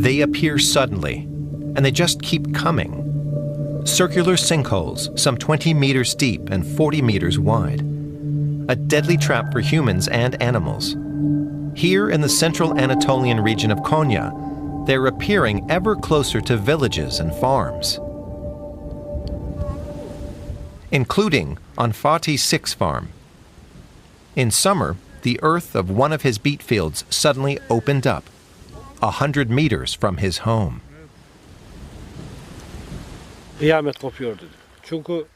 They appear suddenly, and they just keep coming. Circular sinkholes, some 20 meters deep and 40 meters wide. A deadly trap for humans and animals. Here in the central Anatolian region of Konya, they're appearing ever closer to villages and farms, including on Fatih Sik's farm. In summer, the earth of one of his beet fields suddenly opened up, 100 meters from his home.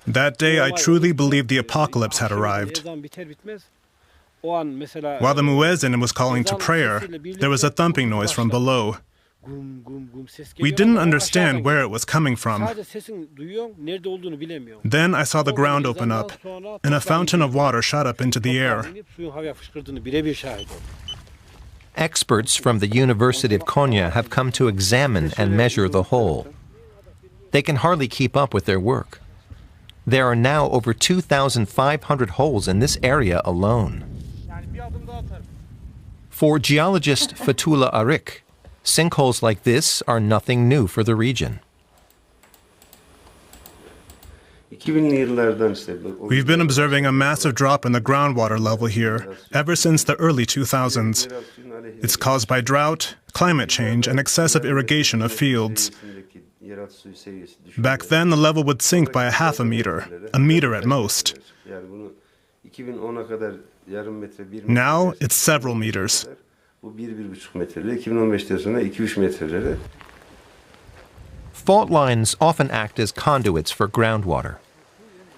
That day, I truly believed the apocalypse had arrived. While the muezzin was calling to prayer, there was a thumping noise from below. We didn't understand where it was coming from. Then I saw the ground open up, and a fountain of water shot up into the air. Experts from the University of Konya have come to examine and measure the hole. They can hardly keep up with their work. There are now over 2,500 holes in this area alone. For geologist Fethullah Arık, sinkholes like this are nothing new for the region. We've been observing a massive drop in the groundwater level here ever since the early 2000s. It's caused by drought, climate change, and excessive irrigation of fields. Back then, the level would sink by a meter at most. Now, it's several meters. Fault lines often act as conduits for groundwater.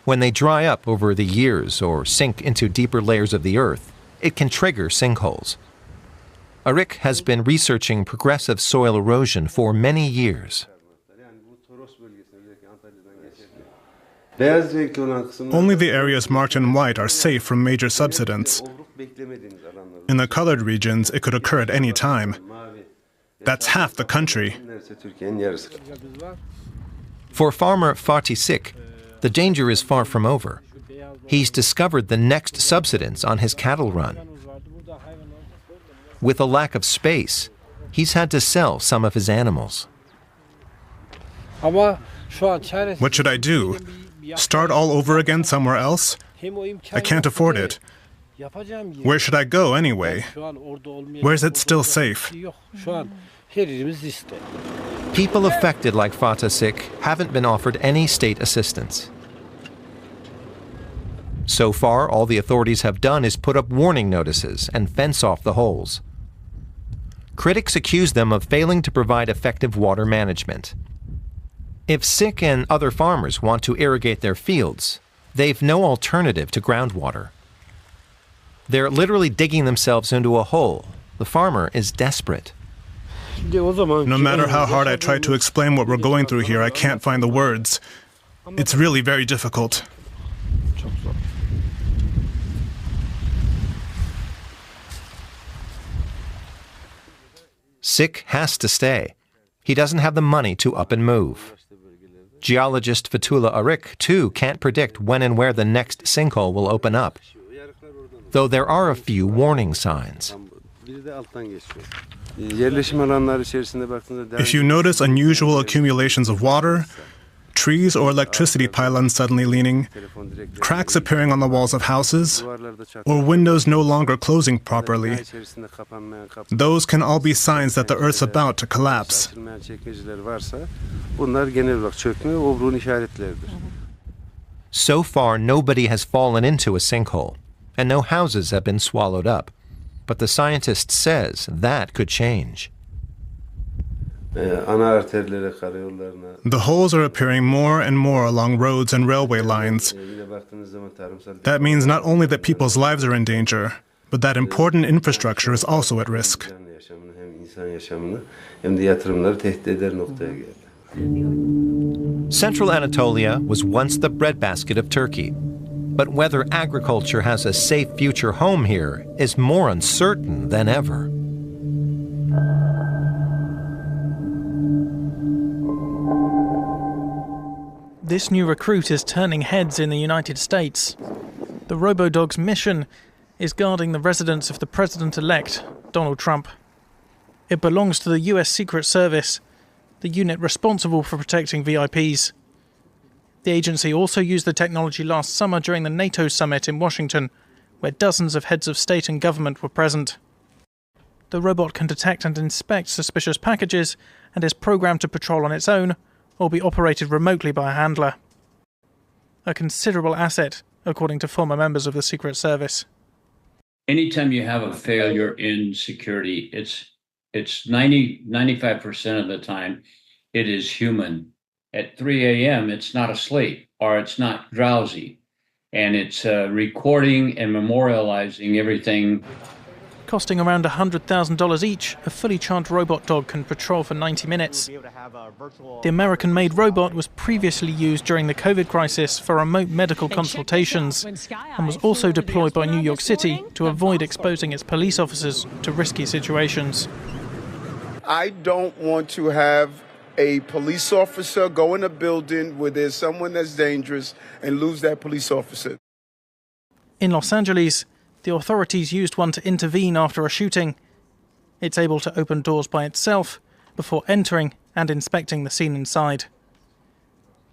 When they dry up over the years or sink into deeper layers of the earth, it can trigger sinkholes. Arık has been researching progressive soil erosion for many years. Only the areas marked in white are safe from major subsidence. In the colored regions, it could occur at any time. That's half the country. For farmer Fatih Sik, the danger is far from over. He's discovered the next subsidence on his cattle run. With a lack of space, he's had to sell some of his animals. What should I do? Start all over again somewhere else? I can't afford it. Where should I go anyway? Where is it still safe? People affected like Fatih Sik haven't been offered any state assistance. So far, all the authorities have done is put up warning notices and fence off the holes. Critics accuse them of failing to provide effective water management. If Sik and other farmers want to irrigate their fields, they've no alternative to groundwater. They're literally digging themselves into a hole. The farmer is desperate. No matter how hard I try to explain what we're going through here, I can't find the words. It's really very difficult. Sik has to stay. He doesn't have the money to up and move. Geologist Fethullah Arık, too, can't predict when and where the next sinkhole will open up, though there are a few warning signs. If you notice unusual accumulations of water, trees or electricity pylons suddenly leaning, cracks appearing on the walls of houses, or windows no longer closing properly, those can all be signs that the Earth's about to collapse. So far, nobody has fallen into a sinkhole, and no houses have been swallowed up. But the scientist says that could change. The holes are appearing more and more along roads and railway lines. That means not only that people's lives are in danger, but that important infrastructure is also at risk. Central Anatolia was once the breadbasket of Turkey, but whether agriculture has a safe future home here is more uncertain than ever. This new recruit is turning heads in the United States. The RoboDog's mission is guarding the residence of the president-elect, Donald Trump. It belongs to the US Secret Service, the unit responsible for protecting VIPs. The agency also used the technology last summer during the NATO summit in Washington, where dozens of heads of state and government were present. The robot can detect and inspect suspicious packages and is programmed to patrol on its own or be operated remotely by a handler. A considerable asset, according to former members of the Secret Service. Anytime you have a failure in security, it's 95% of the time it is human. At 3 a.m., it's not asleep or it's not drowsy. And it's recording and memorializing everything. Costing around $100,000 each, a fully charged robot dog can patrol for 90 minutes. The American-made robot was previously used during the COVID crisis for remote medical consultations and was also deployed by New York City to avoid exposing its police officers to risky situations. I don't want to have a police officer go in a building where there's someone that's dangerous and lose that police officer. In Los Angeles, the authorities used one to intervene after a shooting. It's able to open doors by itself before entering and inspecting the scene inside.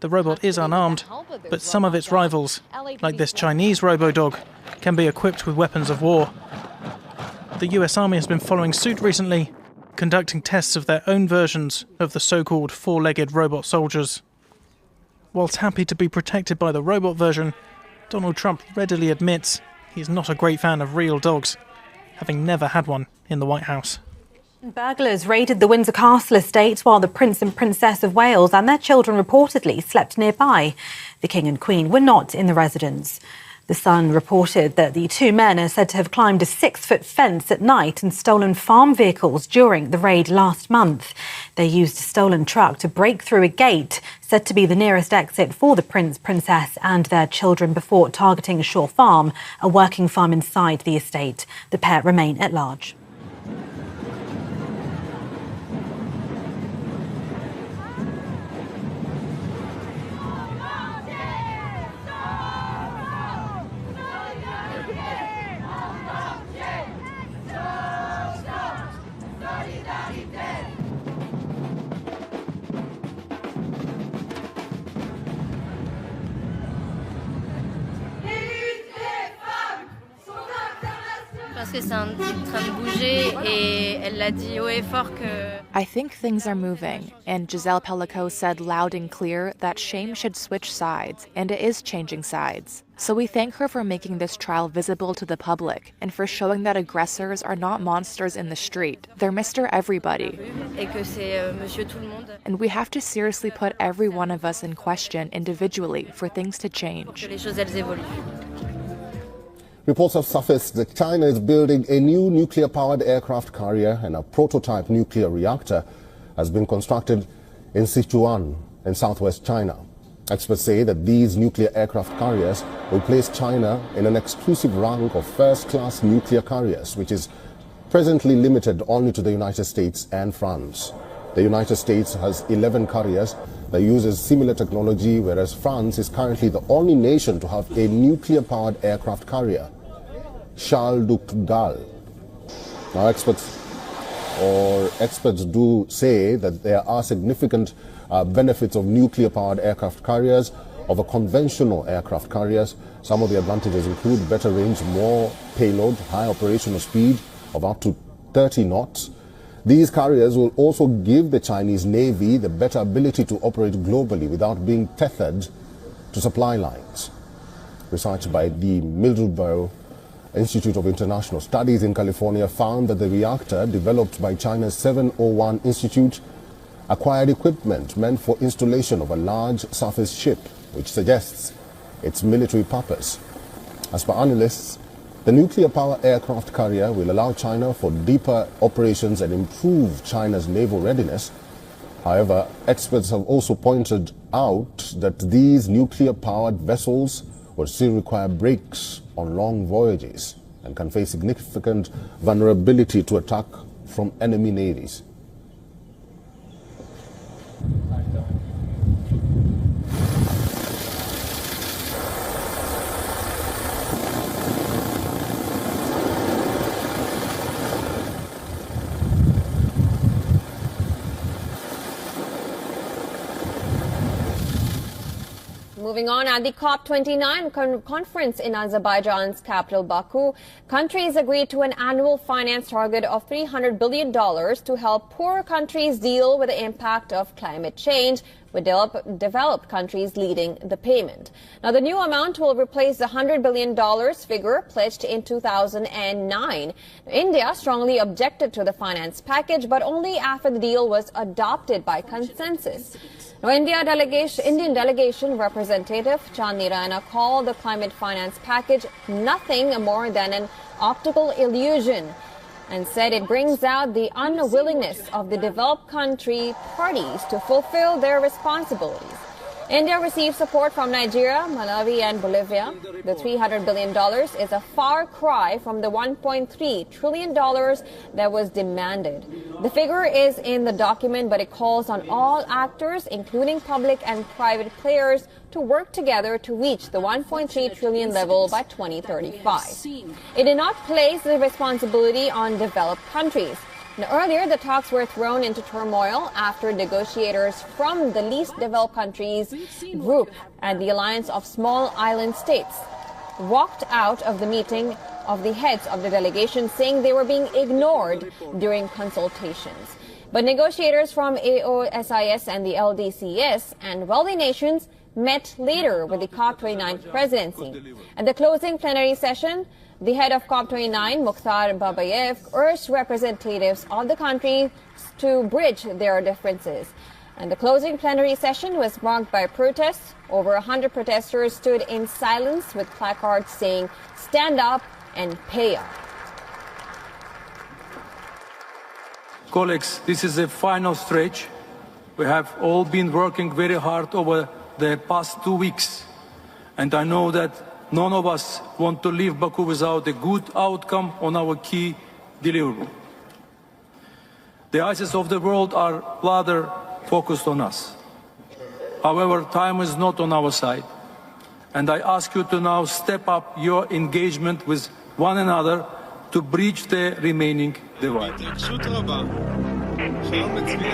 The robot is unarmed, but some of its rivals, like this Chinese robo-dog, can be equipped with weapons of war. The US Army has been following suit recently, conducting tests of their own versions of the so-called four-legged robot soldiers. Whilst happy to be protected by the robot version, Donald Trump readily admits he's not a great fan of real dogs, having never had one in the White House. Burglars raided the Windsor Castle estate while the Prince and Princess of Wales and their children reportedly slept nearby. The King and Queen were not in the residence. The Sun reported that the two men are said to have climbed a 6-foot fence at night and stolen farm vehicles during the raid last month. They used a stolen truck to break through a gate, said to be the nearest exit for the Prince, Princess and their children before targeting Shaw Farm, a working farm inside the estate. The pair remain at large. I think things are moving, and Giselle Pellico said loud and clear that shame should switch sides, and it is changing sides. So we thank her for making this trial visible to the public, and for showing that aggressors are not monsters in the street. They're Mr. Everybody. And we have to seriously put every one of us in question individually for things to change. Reports have surfaced that China is building a new nuclear-powered aircraft carrier, and a prototype nuclear reactor has been constructed in Sichuan in southwest China. Experts say that these nuclear aircraft carriers will place China in an exclusive rank of first-class nuclear carriers, which is presently limited only to the United States and France. The United States has 11 carriers that uses similar technology, whereas France is currently the only nation to have a nuclear-powered aircraft carrier, Charles de Gaulle. Now, experts do say that there are significant benefits of nuclear-powered aircraft carriers over conventional aircraft carriers. Some of the advantages include better range, more payload, high operational speed of up to 30 knots. These carriers will also give the Chinese Navy the better ability to operate globally without being tethered to supply lines. Research by the Middleborough Institute of International Studies in California found that the reactor, developed by China's 701 Institute, acquired equipment meant for installation of a large surface ship, which suggests its military purpose. As per analysts, the nuclear power aircraft carrier will allow China for deeper operations and improve China's naval readiness. However, experts have also pointed out that these nuclear-powered vessels will still require brakes on long voyages and can face significant vulnerability to attack from enemy navies. Moving on, at the COP29 conference in Azerbaijan's capital Baku, countries agreed to an annual finance target of $300 billion to help poorer countries deal with the impact of climate change, with developed countries leading the payment. Now, the new amount will replace the $100 billion figure pledged in 2009. India strongly objected to the finance package, but only after the deal was adopted by consensus. Now, Indian delegation representative Chandni Raina called the climate finance package nothing more than an optical illusion, and said it brings out the unwillingness of the developed country parties to fulfill their responsibilities. India received support from Nigeria, Malawi and Bolivia. The $300 billion is a far cry from the $1.3 trillion that was demanded. The figure is in the document, but it calls on all actors, including public and private players, to work together to reach the $1.3 trillion level by 2035. It did not place the responsibility on developed countries. Now, earlier, the talks were thrown into turmoil after negotiators from the least developed countries group and the Alliance of Small Island States walked out of the meeting of the heads of the delegation, saying they were being ignored during consultations. But negotiators from AOSIS and the LDCS and wealthy nations met later with the COP29 presidency. At the closing plenary session, the head of COP29, Mukhtar Babayev, urged representatives of the countries to bridge their differences. And the closing plenary session was marked by protests. Over 100 protesters stood in silence with placards saying, "Stand up and pay up." Colleagues, this is the final stretch. We have all been working very hard over the past 2 weeks, and I know that none of us want to leave Baku without a good outcome on our key deliverable. The eyes of the world are rather focused on us. However, time is not on our side, and I ask you to now step up your engagement with one another to bridge the remaining divide. שלום לצבי.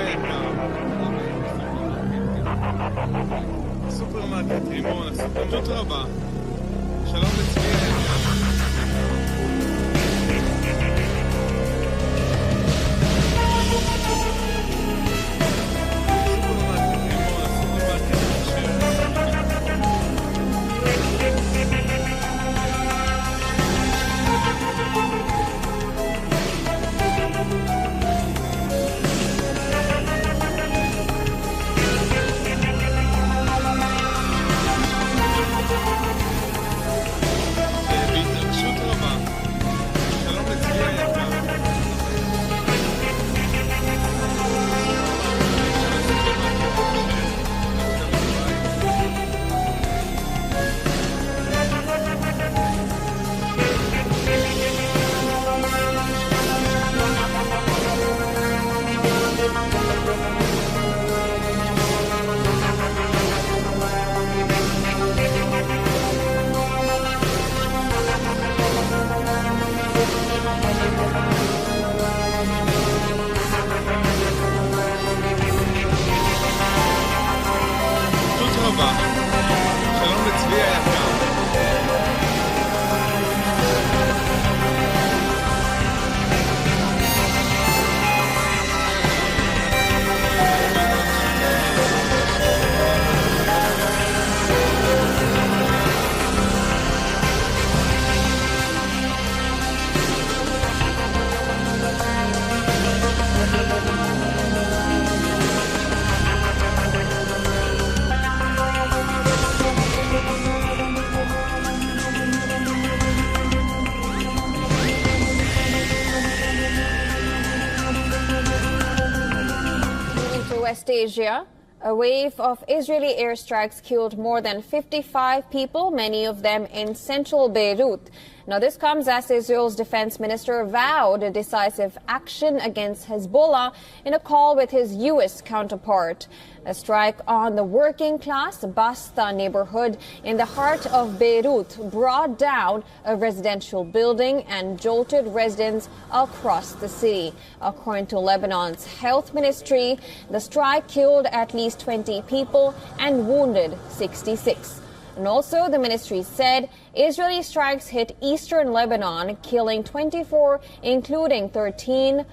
West Asia, a wave of Israeli airstrikes killed more than 55 people, many of them in central Beirut. Now, this comes as Israel's defense minister vowed decisive action against Hezbollah in a call with his U.S. counterpart. A strike on the working class Basta neighborhood in the heart of Beirut brought down a residential building and jolted residents across the city. According to Lebanon's health ministry, the strike killed at least 20 people and wounded 66. And also, the ministry said Israeli strikes hit eastern Lebanon, killing 24, including 13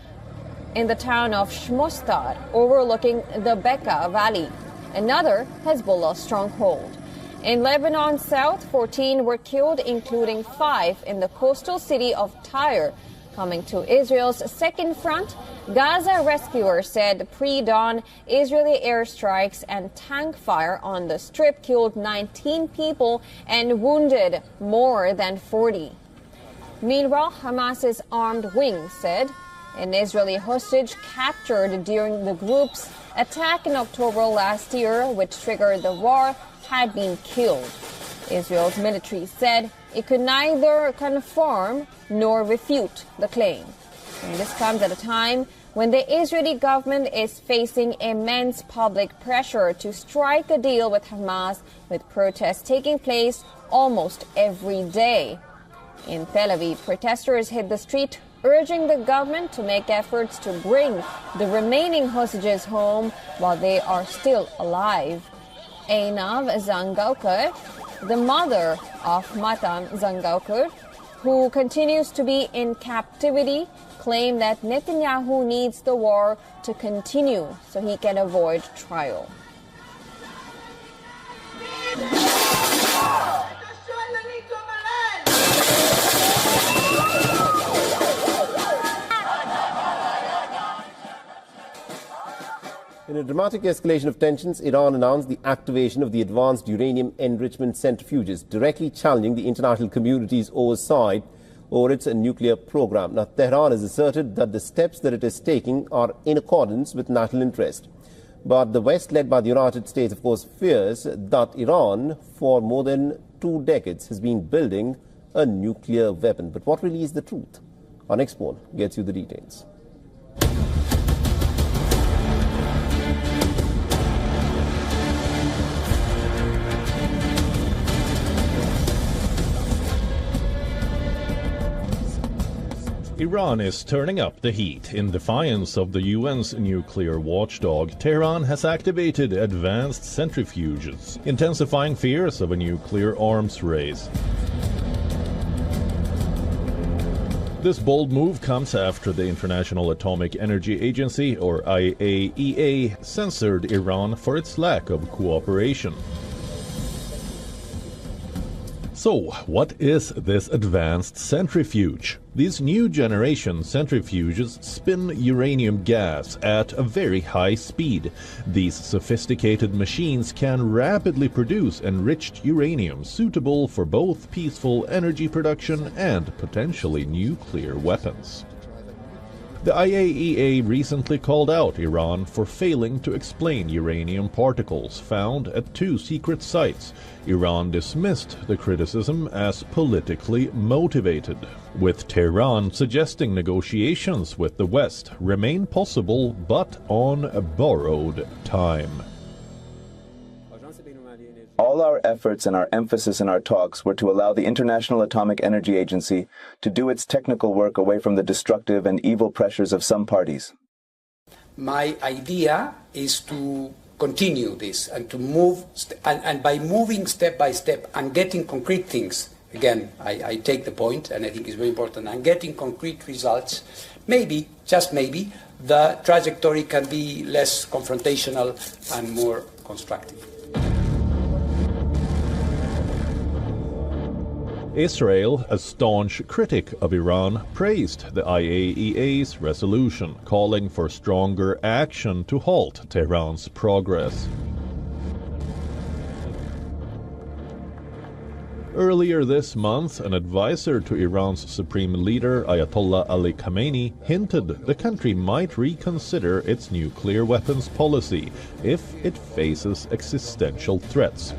in the town of Shmostad, overlooking the Bekaa Valley, another Hezbollah stronghold. In Lebanon's south, 14 were killed, including 5 in the coastal city of Tyre. Coming to Israel's second front, Gaza rescuers said pre-dawn Israeli airstrikes and tank fire on the Strip killed 19 people and wounded more than 40. Meanwhile, Hamas's armed wing said an Israeli hostage captured during the group's attack in October last year, which triggered the war, had been killed. Israel's military said it could neither confirm nor refute the claim. And this comes at a time when the Israeli government is facing immense public pressure to strike a deal with Hamas, with protests taking place almost every day. In Tel Aviv, protesters hit the street, urging the government to make efforts to bring the remaining hostages home while they are still alive. Einav Zangaukar, the mother of Matan Zangaukar, who continues to be in captivity, claimed that Netanyahu needs the war to continue so he can avoid trial. In a dramatic escalation of tensions, Iran announced the activation of the advanced uranium enrichment centrifuges, directly challenging the international community's oversight over its nuclear program. Now, Tehran has asserted that the steps that it is taking are in accordance with national interest. But the West, led by the United States, of course, fears that Iran, for more than 2 decades, has been building a nuclear weapon. But what really is the truth? Our next poll gets you the details. Iran is turning up the heat. In defiance of the UN's nuclear watchdog, Tehran has activated advanced centrifuges, intensifying fears of a nuclear arms race. This bold move comes after the International Atomic Energy Agency, or IAEA, censored Iran for its lack of cooperation. So, what is this advanced centrifuge? These new generation centrifuges spin uranium gas at a very high speed. These sophisticated machines can rapidly produce enriched uranium suitable for both peaceful energy production and potentially nuclear weapons. The IAEA recently called out Iran for failing to explain uranium particles found at 2 secret sites. Iran dismissed the criticism as politically motivated, with Tehran suggesting negotiations with the West remain possible but on borrowed time. All our efforts and our emphasis in our talks were to allow the International Atomic Energy Agency to do its technical work away from the destructive and evil pressures of some parties. My idea is to continue this and to move, and by moving step by step and getting concrete things, again, I take the point and I think it's very important, and getting concrete results, maybe, just maybe, the trajectory can be less confrontational and more constructive. Israel, a staunch critic of Iran, praised the IAEA's resolution, calling for stronger action to halt Tehran's progress. Earlier this month, an advisor to Iran's supreme leader, Ayatollah Ali Khamenei, hinted the country might reconsider its nuclear weapons policy if it faces existential threats.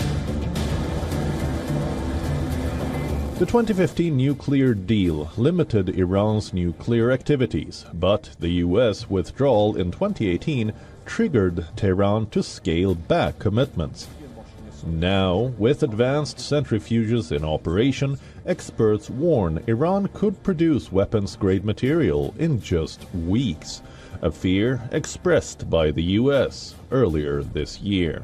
The 2015 nuclear deal limited Iran's nuclear activities, but the U.S. withdrawal in 2018 triggered Tehran to scale back commitments. Now, with advanced centrifuges in operation, experts warn Iran could produce weapons-grade material in just weeks, a fear expressed by the U.S. earlier this year.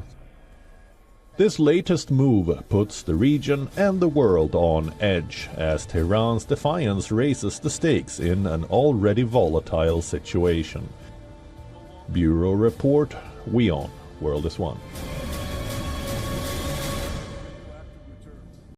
This latest move puts the region and the world on edge, as Tehran's defiance raises the stakes in an already volatile situation. Bureau Report, WION, World is One.